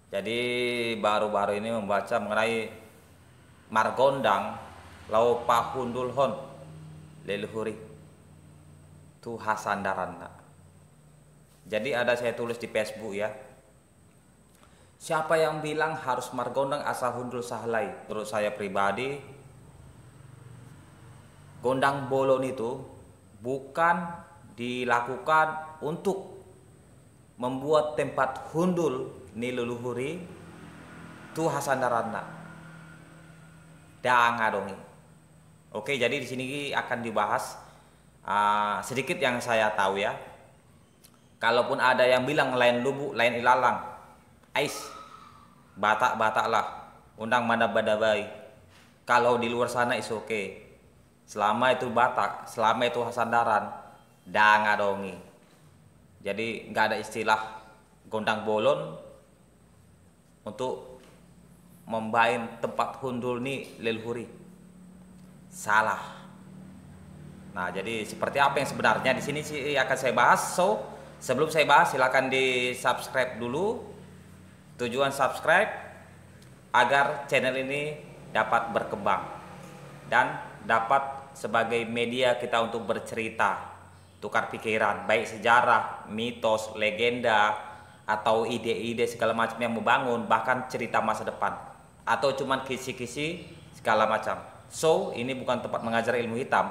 Jadi baru-baru ini membaca mengenai Margondang lau pahundul hon leluhuri tu hasandaranna. Jadi ada saya tulis di Facebook ya. Siapa yang bilang harus Margondang asal hundul sahlai? Menurut saya pribadi, gondang bolon itu bukan dilakukan untuk membuat tempat hundul ni leluhuri tu hasandaranna. Danga dongi. Oke, jadi di sini akan dibahas sedikit yang saya tahu ya. Kalaupun ada yang bilang lain lubuk, lain ilalang, ais, batak-batak lah, undang mana badabai. Kalau di luar sana is oke. Selama itu Batak, selama itu Hasandaran, danga dongi. Jadi nggak ada istilah gondang bolon untuk membain tempat hundul nih leluhuri. Salah. Nah, jadi seperti apa yang sebenarnya di sini sih akan saya bahas. So, sebelum saya bahas silakan di subscribe dulu. Tujuan subscribe agar channel ini dapat berkembang dan dapat sebagai media kita untuk bercerita, tukar pikiran, baik sejarah, mitos, legenda, atau ide-ide segala macam yang membangun, bahkan cerita masa depan, atau cuman kisi-kisi segala macam. So, ini bukan tempat mengajar ilmu hitam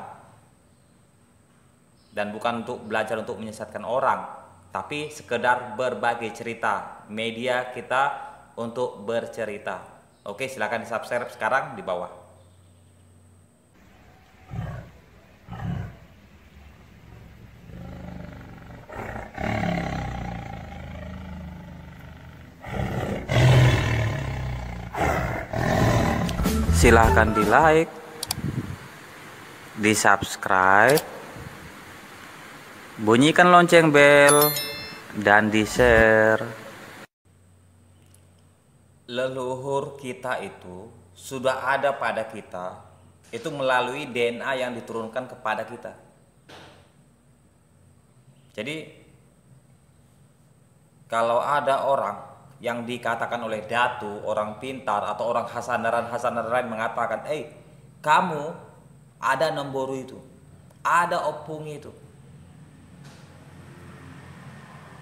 dan bukan untuk belajar untuk menyesatkan orang, tapi sekedar berbagi cerita, media kita untuk bercerita. Oke, silakan di subscribe sekarang di bawah. Silahkan di like, di subscribe, bunyikan lonceng bel, dan di share. Leluhur kita itu sudah ada pada kita, itu melalui DNA yang diturunkan kepada kita. Jadi kalau ada orang yang dikatakan oleh datu, orang pintar atau orang hasandaran mengatakan, kamu ada nomboru itu, ada opung itu.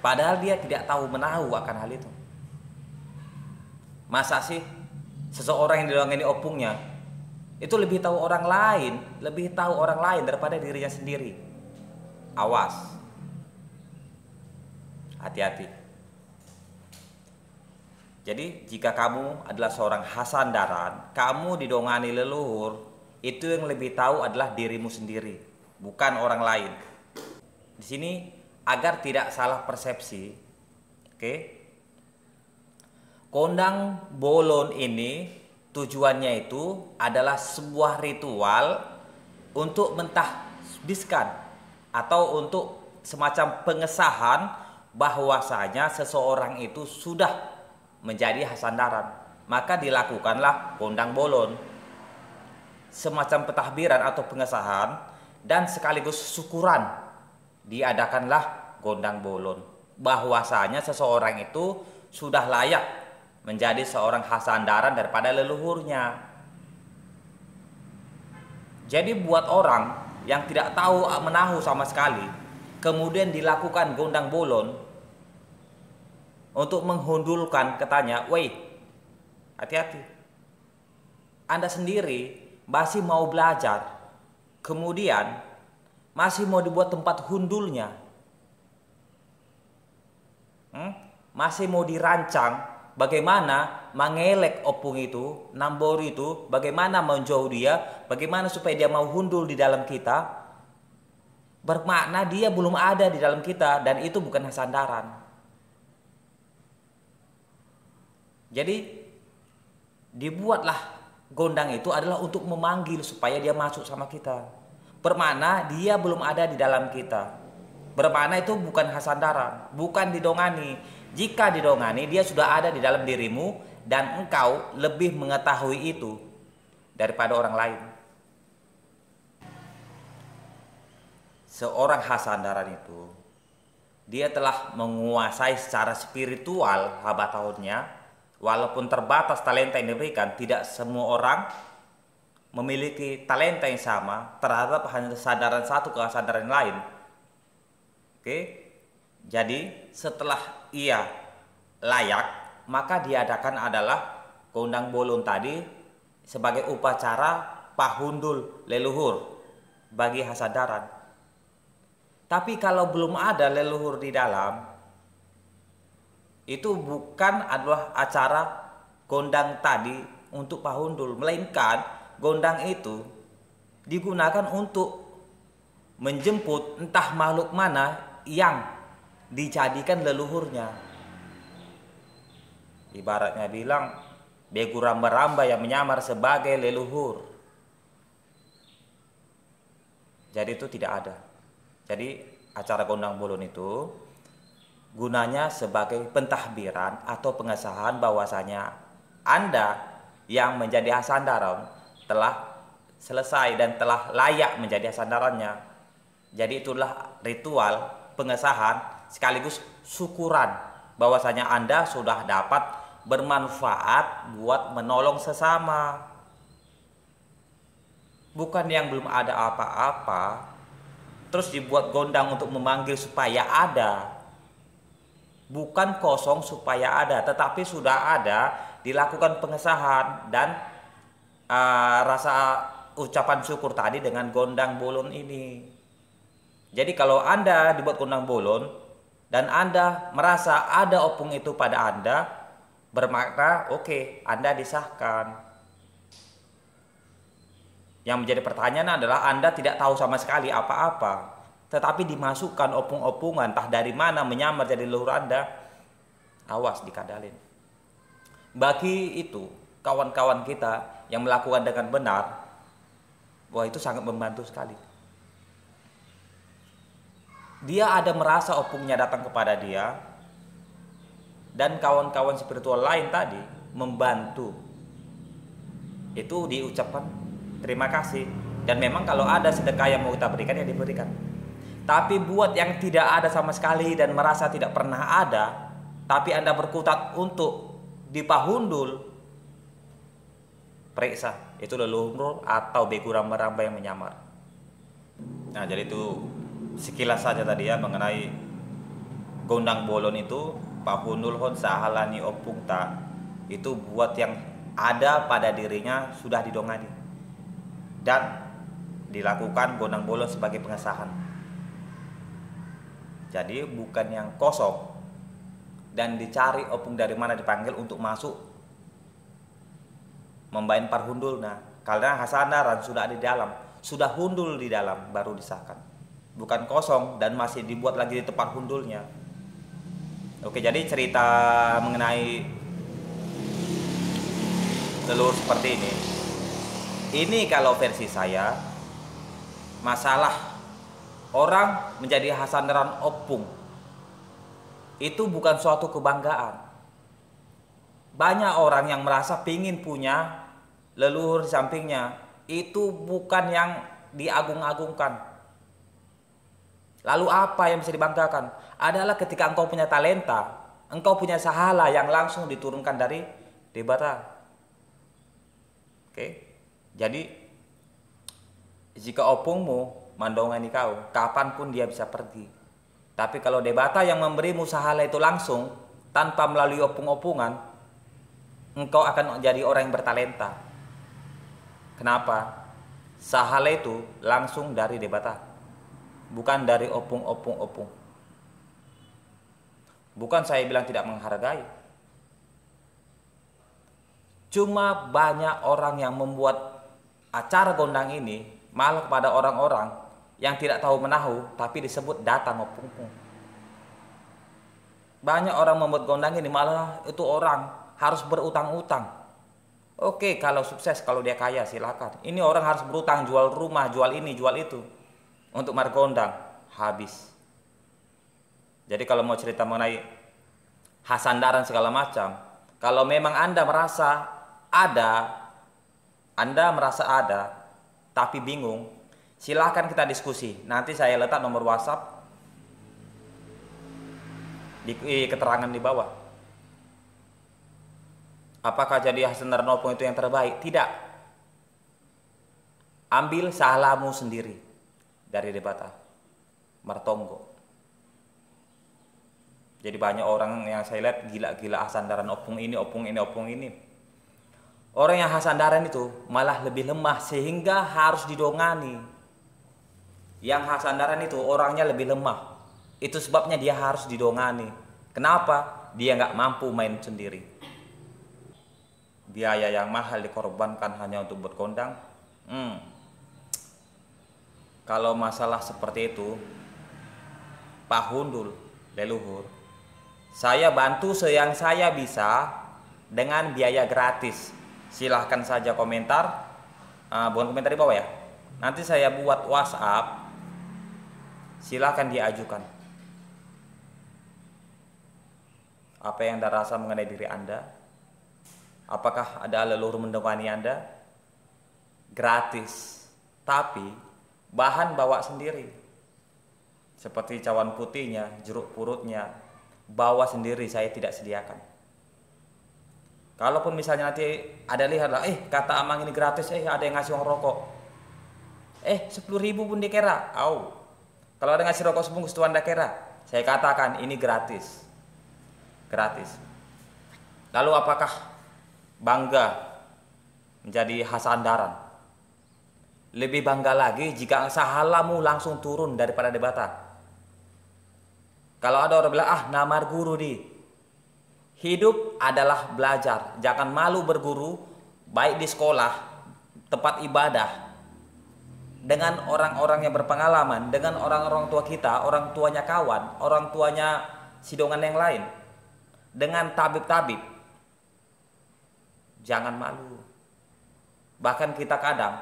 Padahal dia tidak tahu menahu akan hal itu. Masa sih seseorang yang didongeni opungnya itu lebih tahu orang lain daripada dirinya sendiri. Awas. Hati-hati. Jadi jika kamu adalah seorang hasandaran, kamu didongani leluhur, itu yang lebih tahu adalah dirimu sendiri, bukan orang lain. Di sini agar tidak salah persepsi, oke? Gondang bolon ini tujuannya itu adalah sebuah ritual untuk mentahbiskan atau untuk semacam pengesahan bahwasanya seseorang itu sudah menjadi hasandaran, maka dilakukanlah gondang bolon, semacam pentahbiran atau pengesahan dan sekaligus syukuran. Diadakanlah gondang bolon bahwasanya seseorang itu sudah layak menjadi seorang hasandaran daripada leluhurnya. Jadi buat orang yang tidak tahu menahu sama sekali, kemudian dilakukan gondang bolon untuk menghundulkan, katanya, woi, hati-hati. Anda sendiri masih mau belajar, kemudian masih mau dibuat tempat hundulnya, masih mau dirancang bagaimana mengelek opung itu, nambor itu, bagaimana menjauh dia, bagaimana supaya dia mau hundul di dalam kita. Bermakna dia belum ada di dalam kita dan itu bukan hasandaran. Jadi dibuatlah gondang itu adalah untuk memanggil supaya dia masuk sama kita. Bermakna dia belum ada di dalam kita. Bermakna itu bukan hasandaran, bukan didongani. Jika didongani dia sudah ada di dalam dirimu dan engkau lebih mengetahui itu daripada orang lain. Seorang hasandaran itu dia telah menguasai secara spiritual habatahunnya walaupun terbatas talenta yang diberikan, tidak semua orang memiliki talenta yang sama terhadap hanya kesadaran satu ke kesadaran lain. Oke, jadi setelah ia layak, maka diadakan adalah gondang bolon tadi sebagai upacara pahundul leluhur bagi Hasadaran. Tapi kalau belum ada leluhur di dalam, itu bukan adalah acara gondang tadi untuk pahundul, melainkan gondang itu digunakan untuk menjemput entah makhluk mana yang dijadikan leluhurnya. Ibaratnya bilang, begu ramba-ramba yang menyamar sebagai leluhur. Jadi itu tidak ada. Jadi acara gondang bolon itu gunanya sebagai pentahbiran atau pengesahan bahwasanya Anda yang menjadi Hasandaran telah selesai dan telah layak menjadi Hasandarannya. Jadi itulah ritual pengesahan sekaligus syukuran bahwasanya Anda sudah dapat bermanfaat buat menolong sesama. Bukan yang belum ada apa-apa terus dibuat gondang untuk memanggil supaya ada. Bukan kosong supaya ada, tetapi sudah ada, dilakukan pengesahan dan rasa ucapan syukur tadi dengan gondang bolon ini. Jadi kalau Anda dibuat gondang bolon dan Anda merasa ada opung itu pada Anda, bermakna oke, Anda disahkan. Yang menjadi pertanyaan adalah Anda tidak tahu sama sekali apa-apa, tetapi dimasukkan opung-opungan entah dari mana menyamar jadi leluhur Anda. Awas dikadalin. Bagi itu kawan-kawan kita yang melakukan dengan benar, wah itu sangat membantu sekali. Dia ada merasa opungnya datang kepada dia, dan kawan-kawan spiritual lain tadi membantu. Itu diucapkan terima kasih. Dan memang kalau ada sedekah yang mau kita berikan, ya diberikan. Tapi buat yang tidak ada sama sekali dan merasa tidak pernah ada, tapi Anda berkutat untuk dipahundul, periksa itu leluhur atau begu ramba-ramba yang menyamar. Nah, jadi itu sekilas saja tadi ya mengenai gondang bolon itu. Pahundul hon sahalani opung ta, itu buat yang ada pada dirinya sudah didongani dan dilakukan gondang bolon sebagai pengesahan. Jadi bukan yang kosong dan dicari opung dari mana dipanggil untuk masuk membain parhundul. Nah, karena Hasandaran sudah ada di dalam, sudah hundul di dalam, baru disahkan. Bukan kosong dan masih dibuat lagi di tempat hundulnya. Oke, jadi cerita mengenai leluhur seperti ini. Ini kalau versi saya, masalah orang menjadi Hasandaran opung itu bukan suatu kebanggaan. Banyak orang yang merasa pingin punya leluhur di sampingnya, itu bukan yang diagung-agungkan. Lalu apa yang bisa dibanggakan? Adalah ketika engkau punya talenta, engkau punya sahala yang langsung diturunkan dari Debata. Oke, jadi jika opungmu mandongani kau, kapanpun dia bisa pergi. Tapi kalau Debata yang memberimu sahala itu langsung, tanpa melalui opung-opungan, engkau akan menjadi orang yang bertalenta. Kenapa? Sahala itu langsung dari Debata, bukan dari opung-opung-opung. Bukan saya bilang tidak menghargai. Cuma banyak orang yang membuat acara gondang ini malah kepada orang-orang yang tidak tahu menahu, tapi disebut datang opung-opung. Banyak orang membuat gondang ini malah itu orang harus berutang-utang. Oke, kalau sukses, kalau dia kaya silakan. Ini orang harus berutang, jual rumah, jual ini, jual itu untuk margondang, habis. Jadi kalau mau cerita mengenai Hasandaran segala macam, kalau memang Anda merasa ada tapi bingung, silahkan kita diskusi. Nanti saya letak nomor WhatsApp di keterangan di bawah. Apakah jadi Hasan Dahlan Opung itu yang terbaik? Tidak. Ambil salahmu sendiri dari debat Martonggo. Jadi banyak orang yang saya lihat gila-gila Hasan Dahlan Opung ini, Opung ini, Opung ini. Orang yang Hasan Dahlan itu malah lebih lemah sehingga harus didongani. Yang Hasan Dahlan itu orangnya lebih lemah. Itu sebabnya dia harus didongani. Kenapa? Dia nggak mampu main sendiri. Biaya yang mahal dikorbankan hanya untuk berkondang. Kalau masalah seperti itu, Pak Hundul, leluhur, saya bantu seyang saya bisa dengan biaya gratis. Silahkan saja komentar, bukan komentar di bawah ya. Nanti saya buat WhatsApp, silahkan diajukan. Apa yang Anda rasa mengenai diri Anda? Apakah ada leluhur mendongani Anda? Gratis, tapi bahan bawa sendiri. Seperti cawan putihnya, jeruk purutnya, bawa sendiri, saya tidak sediakan. Kalaupun misalnya nanti ada lihatlah, kata Amang ini gratis, ada yang ngasih uang rokok. 10.000 pun dikira. Kalau ada ngasih rokok sebungkus tuh Anda kira. Saya katakan ini gratis. Gratis. Lalu apakah bangga menjadi Hasan Dahlan? Lebih bangga lagi jika sahalamu langsung turun daripada debatan. Kalau ada orang bilang, namar guru di. Hidup adalah belajar. Jangan malu berguru, baik di sekolah, tempat ibadah, dengan orang-orang yang berpengalaman, dengan orang-orang tua kita, orang tuanya kawan, orang tuanya sidongan yang lain, dengan tabib-tabib. Jangan malu. Bahkan kita kadang,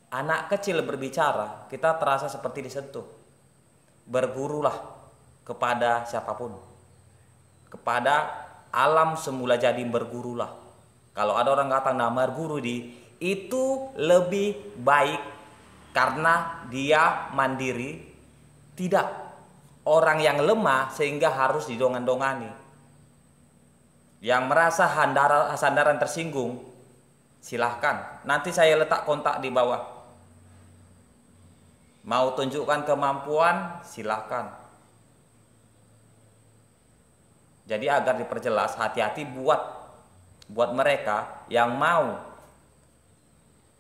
anak kecil berbicara, kita terasa seperti disentuh. Bergurulah kepada siapapun. Kepada alam semula jadi bergurulah. Kalau ada orang kata namar guru di, itu lebih baik karena dia mandiri. Tidak orang yang lemah sehingga harus didongan-dongani. Yang merasa Hasan Dahlan tersinggung, silahkan. Nanti saya letak kontak di bawah. Mau tunjukkan kemampuan, silahkan. Jadi agar diperjelas, hati-hati buat mereka yang mau.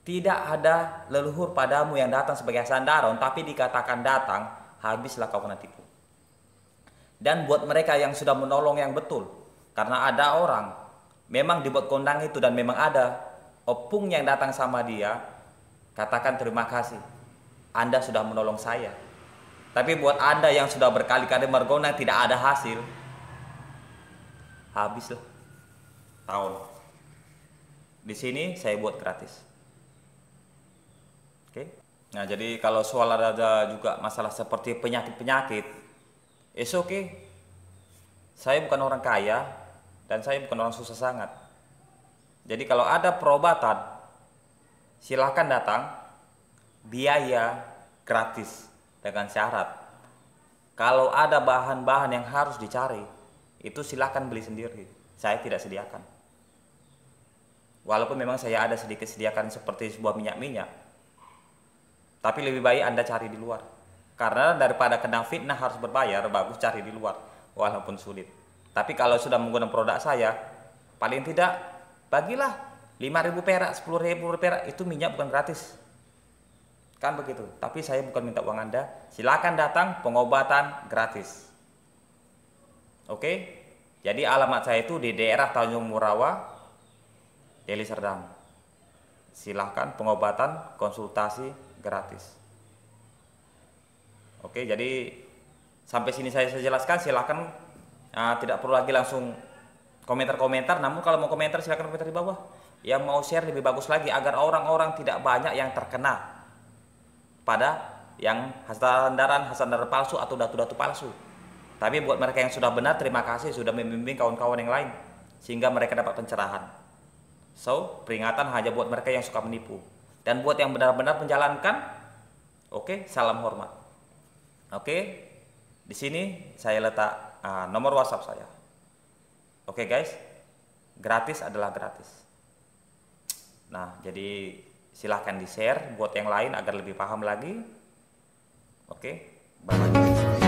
Tidak ada leluhur padamu yang datang sebagai Hasan Dahlan, tapi dikatakan datang, habislah kau kena tipu. Dan buat mereka yang sudah menolong yang betul, karena ada orang memang dibuat kondang itu dan memang ada opung yang datang sama dia, katakan terima kasih, Anda sudah menolong saya. Tapi buat Anda yang sudah berkali-kali berkondang tidak ada hasil, habislah tahun. Di sini saya buat gratis. Oke. Nah, jadi kalau soal ada juga masalah seperti penyakit-penyakit, oke. Saya bukan orang kaya dan saya bukan orang susah sangat. Jadi kalau ada perobatan, silahkan datang, biaya gratis dengan syarat. Kalau ada bahan-bahan yang harus dicari, itu silahkan beli sendiri. Saya tidak sediakan. Walaupun memang saya ada sedikit sediakan seperti sebuah minyak-minyak, tapi lebih baik Anda cari di luar. Karena daripada kena fitnah harus berbayar, bagus cari di luar, walaupun sulit. Tapi kalau sudah menggunakan produk saya, paling tidak bagilah 5.000 perak, 10.000 perak, itu minyak bukan gratis. Kan begitu. Tapi saya bukan minta uang Anda. Silakan datang, pengobatan gratis. Oke. Jadi alamat saya itu di daerah Tanjung Murawa, Deli Serdang. Silahkan pengobatan, konsultasi gratis. Oke, jadi sampai sini saya jelaskan. Silahkan, tidak perlu lagi langsung komentar-komentar. Namun kalau mau komentar silahkan komentar di bawah. Yang mau share lebih bagus lagi agar orang-orang tidak banyak yang terkena pada yang Hasan Dahlan palsu atau datu-datu palsu. Tapi buat mereka yang sudah benar, terima kasih sudah membimbing kawan-kawan yang lain sehingga mereka dapat pencerahan. So, peringatan hanya buat mereka yang suka menipu. Dan buat yang benar-benar menjalankan, oke, salam hormat. Oke, di sini saya letak nomor WhatsApp saya. Oke guys, gratis adalah gratis. Nah, jadi silahkan di-share buat yang lain agar lebih paham lagi. Oke, bye-bye.